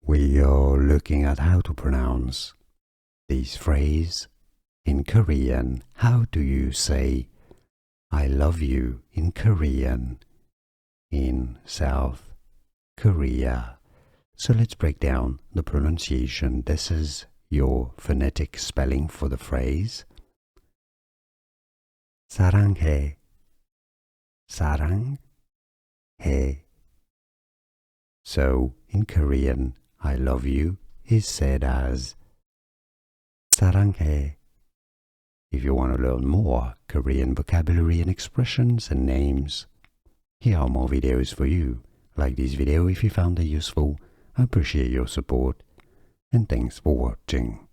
We are looking at how to pronounce this phrase in Korean. How do you say I love you in Korean in South Korea? So let's break down the pronunciation. This is your phonetic spelling for the phrase. 사랑해, 사랑해. So in Korean, I love you is said as 사랑해. If you want to learn more Korean vocabulary and expressions and names, here are more videos for you. Like this video if you found it useful. I appreciate your support and thanks for watching.